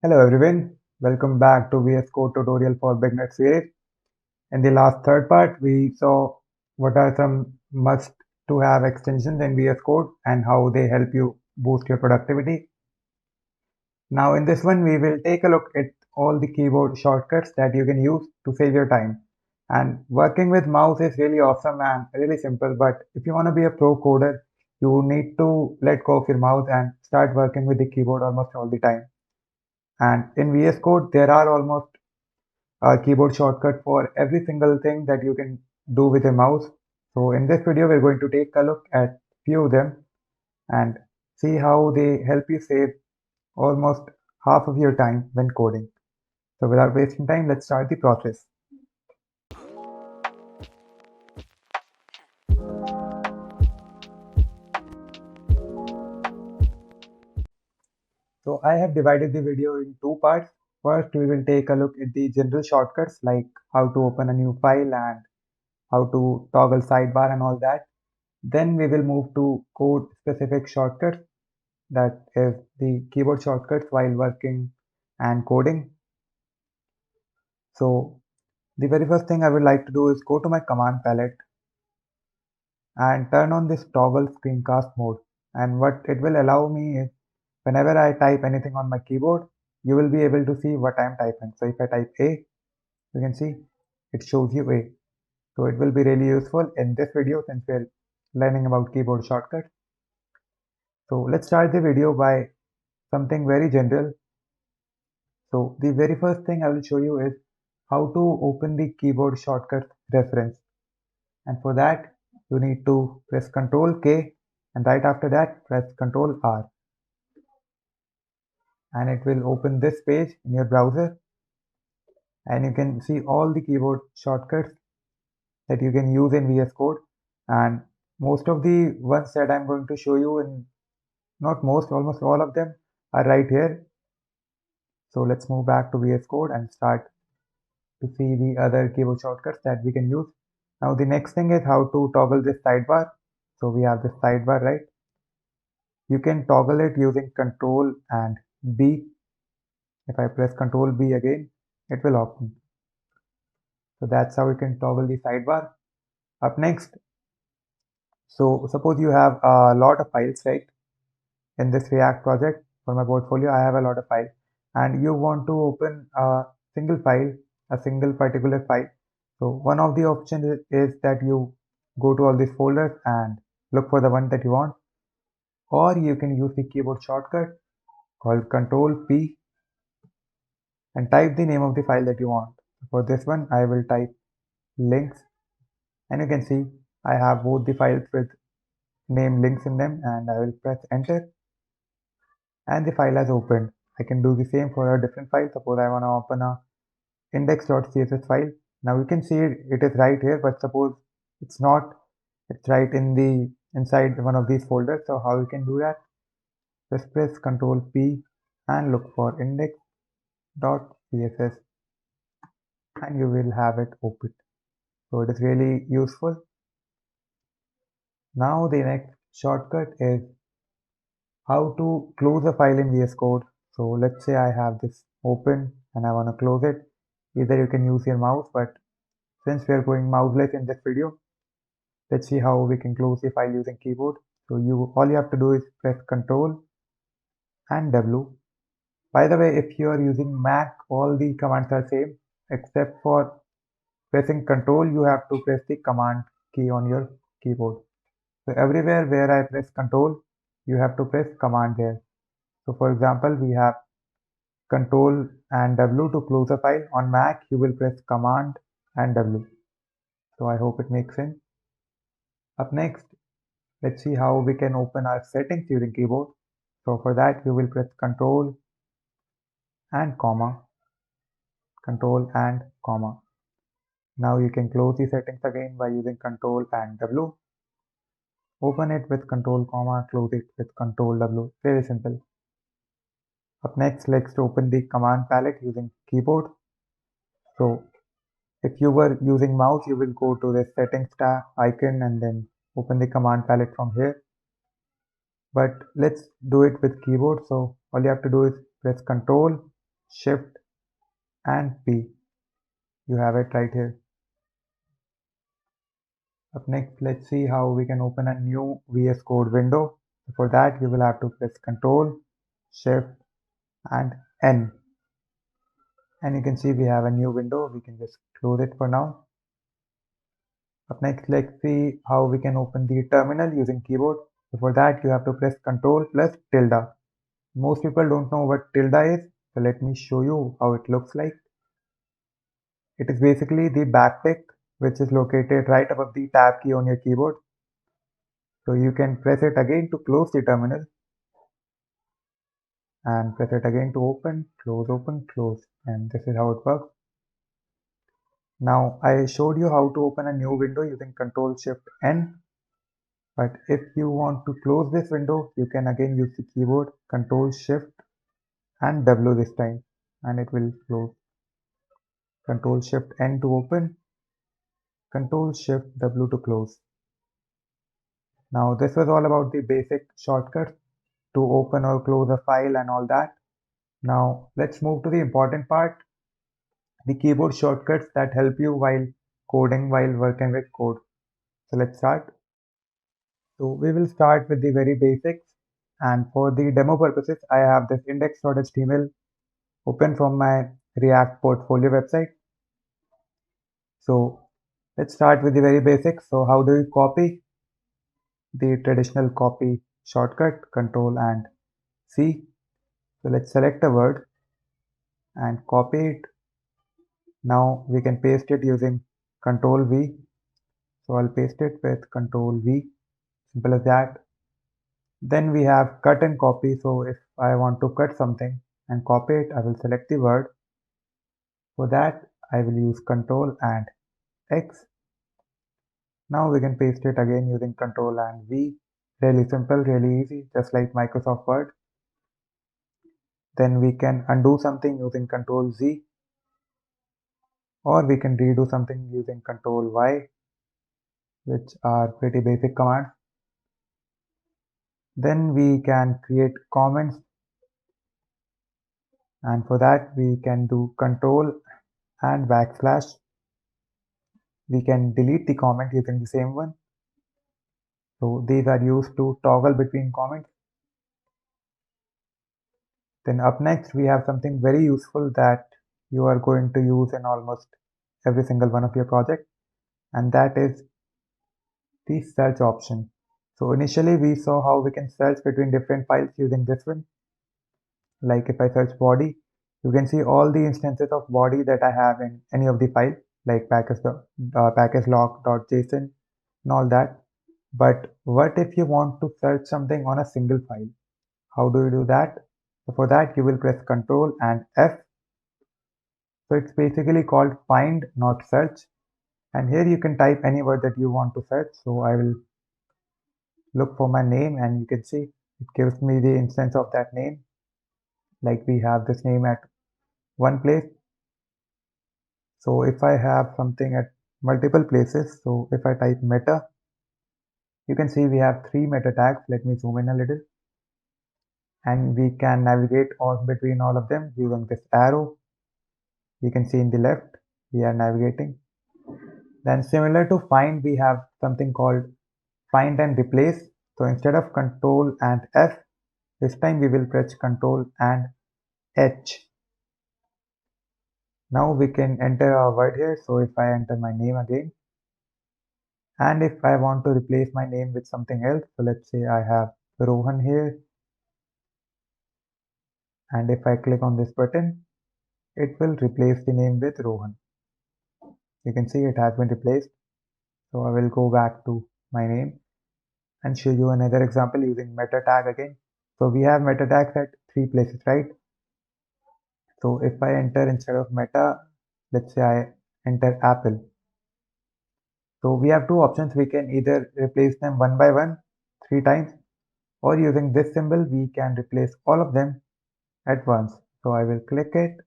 Hello everyone, welcome back to VS Code tutorial for beginners series. In the last third part, we saw what are some must to have extensions in VS Code and how they help you boost your productivity. Now in this one, we will take a look at all the keyboard shortcuts that you can use to save your time. And working with mouse is really awesome and really simple, but if you want to be a pro coder, you need to let go of your mouse and start working with the keyboard almost all the time. And in VS Code, there are almost a keyboard shortcut for every single thing that you can do with a mouse. So in this video, we're going to take a look at few of them and see how they help you save almost half of your time when coding. So without wasting time, let's start the process. So I have divided the video in two parts. First, we will take a look at the general shortcuts like how to open a new file and how to toggle sidebar and all that. Then we will move to code specific shortcuts, that is the keyboard shortcuts while working and coding. So the very first thing I would like to do is go to my command palette and turn on this toggle screencast mode. And what it will allow me is whenever I type anything on my keyboard, you will be able to see what I'm typing. So if I type A, you can see it shows you A. So it will be really useful in this video since we're learning about keyboard shortcuts. So let's start the video by something very general. So the very first thing I will show you is how to open the keyboard shortcut reference. And for that, you need to press Ctrl K and right after that, press Ctrl R. And it will open this page in your browser. And you can see all the keyboard shortcuts that you can use in VS Code. And most of the ones that I'm going to show you, in not most, almost all of them are right here. So let's move back to VS Code and start to see the other keyboard shortcuts that we can use. Now the next thing is how to toggle this sidebar. So we have this sidebar, right? You can toggle it using Control and B. If I press Control B again, it will open. So that's how you can toggle the sidebar. Up next, so suppose you have a lot of files, right? In this React project for my portfolio, I have a lot of files and you want to open a single file, a single particular file. So one of the options is that you go to all these folders and look for the one that you want, or you can use the keyboard shortcut called Control P and type the name of the file that you want. For this one, I will type links and you can see I have both the files with name links in them and I will press enter and the file has opened. I can do the same for a different file. Suppose I want to open a index.css file. Now you can see it is right here, but suppose it's not, it's right in the inside one of these folders. So how you can do that? Just press Ctrl P and look for index.css and you will have it open. So it is really useful. Now the next shortcut is how to close a file in VS Code. So let's say I have this open and I want to close it. Either you can use your mouse, but since we are going mouseless in this video, let's see how we can close the file using keyboard. So all you have to do is press Ctrl and W. By the way, if you are using Mac, all the commands are same except for pressing Ctrl, you have to press the command key on your keyboard. So everywhere where I press Ctrl, you have to press command there. So for example, we have Control and W to close a file. On Mac, you will press Command and W. So I hope it makes sense. Up next, let's see how we can open our settings using keyboard. So for that, you will press Control and comma, Control and comma. Now you can close the settings again by using Control and W. Open it with Control comma, close it with Control W. Very simple. Up next, let's open the command palette using keyboard. So if you were using mouse, you will go to the settings tab icon and then open the command palette from here. But let's do it with keyboard. So all you have to do is press Control Shift and P. You have it right here. Up next, let's see how we can open a new VS Code window. For that, you will have to press Ctrl, Shift and N. And you can see we have a new window. We can just close it for now. Up next, let's see how we can open the terminal using keyboard. For that, you have to press Ctrl plus tilde. Most people don't know what tilde is, so let me show you how it looks like. It is basically the backtick, which is located right above the tab key on your keyboard. So you can press it again to close the terminal and press it again to open, close, and this is how it works. Now I showed you how to open a new window using Ctrl Shift N, but if you want to close this window, you can again use the keyboard Ctrl Shift and W this time, and it will close. Ctrl Shift N to open, Ctrl Shift W to close. Now this was all about the basic shortcuts to open or close a file and all that. Now let's move to the important part, the keyboard shortcuts that help you while coding, while working with code. So let's start. So we will start with the very basics, and for the demo purposes I have this index.html open from my React portfolio website. So let's start with the very basics. So how do you copy? The traditional copy shortcut, Control and C. So let's select a word and copy it. Now we can paste it using Control V. So I'll paste it with Control V, simple as that. Then we have cut and copy. So if I want to cut something and copy it, I will select the word. For that, I will use Control and X. Now we can paste it again using Control and V. Really simple, really easy, just like Microsoft Word. Then we can undo something using Control Z, or we can redo something using Control Y, which are pretty basic commands. Then we can create comments, and for that we can do Control and backslash. We can delete the comment using the same one. So these are used to toggle between comments. Then up next we have something very useful that you are going to use in almost every single one of your projects, and that is the search option. So initially we saw how we can search between different files using this one. Like if I search body, you can see all the instances of body that I have in any of the files, like packagelog.json and all that. But what if you want to search something on a single file? How do you do that? So for that you will press Ctrl and F. So it's basically called find, not search. And here you can type any word that you want to search. So I will look for my name, and you can see it gives me the instance of that name. Like we have this name at one place. So if I have something at multiple places, so if I type meta, you can see we have 3 meta tags. Let me zoom in a little. And we can navigate all between all of them using this arrow. You can see in the left, we are navigating. Then similar to find, we have something called find and replace. So instead of Control and F, this time we will press Control and H. Now we can enter our word here. So if I enter my name again, and if I want to replace my name with something else, so let's say I have Rohan here, and if I click on this button, it will replace the name with Rohan. You can see it has been replaced. So I will go back to my name and show you another example using meta tag again. So we have meta tags at 3 places, right? So if I enter instead of meta, let's say I enter Apple. So we have two options. We can either replace them one by one 3 times, or using this symbol, we can replace all of them at once. So I will click it,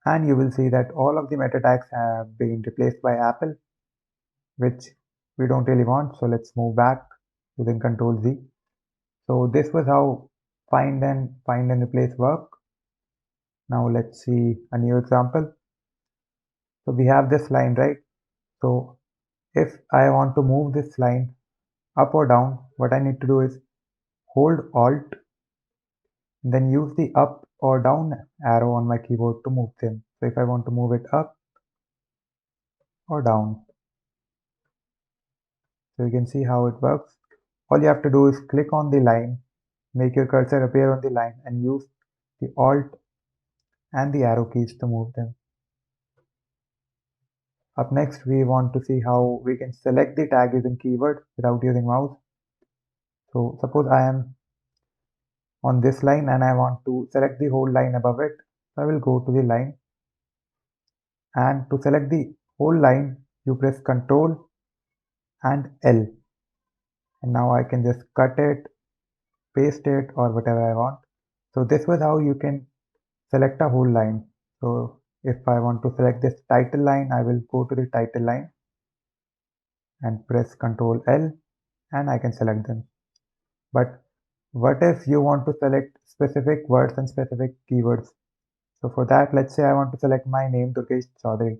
and you will see that all of the meta tags have been replaced by Apple, which we don't really want. So let's move back using Control Z. So this was how find and replace work. Now let's see a new example. So we have this line, right? So if I want to move this line up or down, what I need to do is hold Alt, then use the up or down arrow on my keyboard to move them. So if I want to move it up or down, so you can see how it works. All you have to do is click on the line, make your cursor appear on the line, and use the Alt and the arrow keys to move them. Up next, we want to see how we can select the tag using keywords without using mouse. So suppose I am on this line and I want to select the whole line above it. So I will go to the line, and to select the whole line, you press Ctrl and L. And now I can just cut it, paste it, or whatever I want. So this was how you can select a whole line. So if I want to select this title line, I will go to the title line and press Ctrl L, and I can select them. But what if you want to select specific words and specific keywords? So for that, let's say I want to select my name, Durgesh Chaudhary.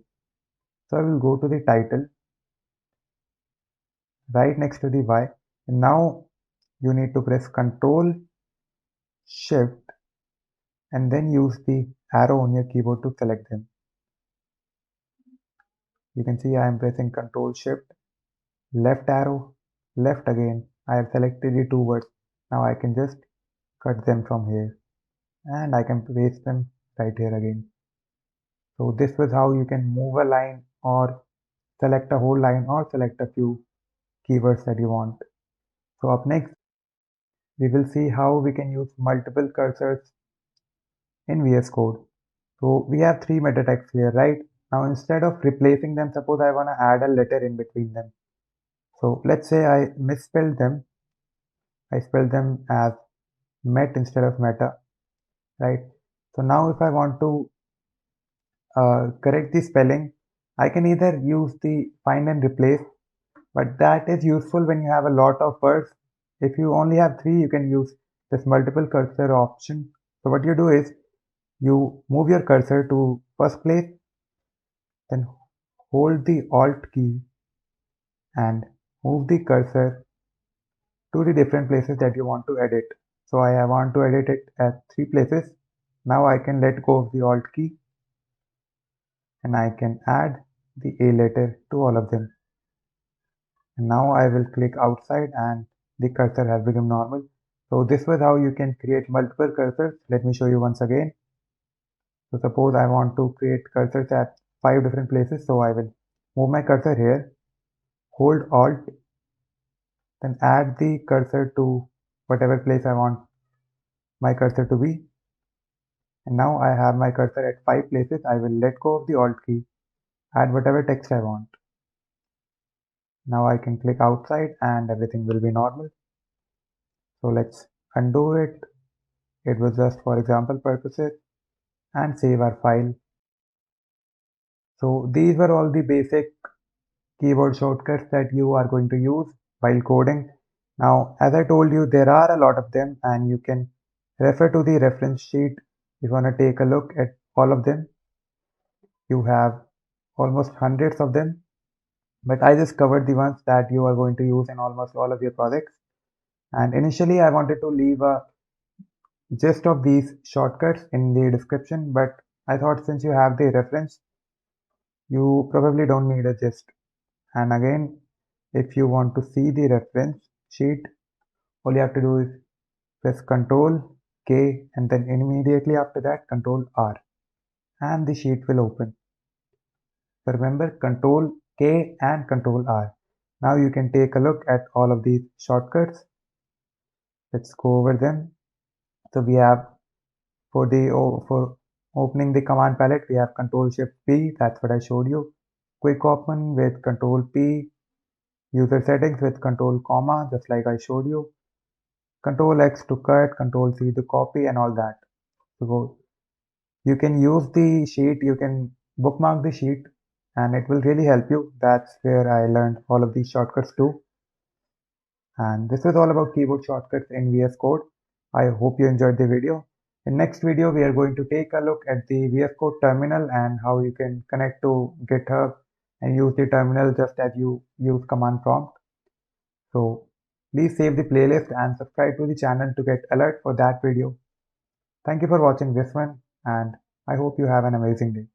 So I will go to the title right next to the Y, and now you need to press Ctrl Shift and then use the arrow on your keyboard to select them. You can see I am pressing Ctrl Shift, left arrow, left again. I have selected the two words. Now I can just cut them from here, and I can paste them right here again. So this was how you can move a line or select a whole line or select a few keywords that you want. So up next, we will see how we can use multiple cursors in VS Code. So we have three meta tags here, right? Now instead of replacing them, suppose I want to add a letter in between them. So let's say I misspelled them. I spelled them as met instead of meta, right? So now if I want to correct the spelling, I can either use the find and replace, but that is useful when you have a lot of words. If you only have three, you can use this multiple cursor option. So what you do is you move your cursor to first place, then hold the Alt key and move the cursor to the different places that you want to edit. So I want to edit it at three places. Now I can let go of the Alt key and I can add the A letter to all of them. And now I will click outside and the cursor has become normal. So this was how you can create multiple cursors. Let me show you once again. So suppose I want to create cursors at 5 different places. So I will move my cursor here, hold Alt, then add the cursor to whatever place I want my cursor to be. And now I have my cursor at 5 places. I will let go of the Alt key, add whatever text I want. Now I can click outside and everything will be normal. So let's undo it. It was just for example purposes, and save our file. So these were all the basic keyboard shortcuts that you are going to use while coding. Now, as I told you, there are a lot of them and you can refer to the reference sheet if you want to take a look at all of them. You have almost hundreds of them, but I just covered the ones that you are going to use in almost all of your projects. And initially I wanted to leave a gist of these shortcuts in the description, but I thought since you have the reference, you probably don't need a gist. And again, if you want to see the reference sheet, all you have to do is press Ctrl K and then immediately after that Ctrl R and the sheet will open. So remember Ctrl K and Ctrl R. Now you can take a look at all of these shortcuts. Let's go over them. So we have for opening the command palette, we have Ctrl Shift P. That's what I showed you. Quick open with Ctrl P. User settings with Ctrl comma, just like I showed you. Ctrl X to cut, Ctrl C to copy, and all that. So you can use the sheet, you can bookmark the sheet, and it will really help you. That's where I learned all of these shortcuts too. And this is all about keyboard shortcuts in VS Code. I hope you enjoyed the video. In next video, we are going to take a look at the VS Code terminal and how you can connect to GitHub and use the terminal just as you use command prompt. So please save the playlist and subscribe to the channel to get alert for that video. Thank you for watching this one, and I hope you have an amazing day.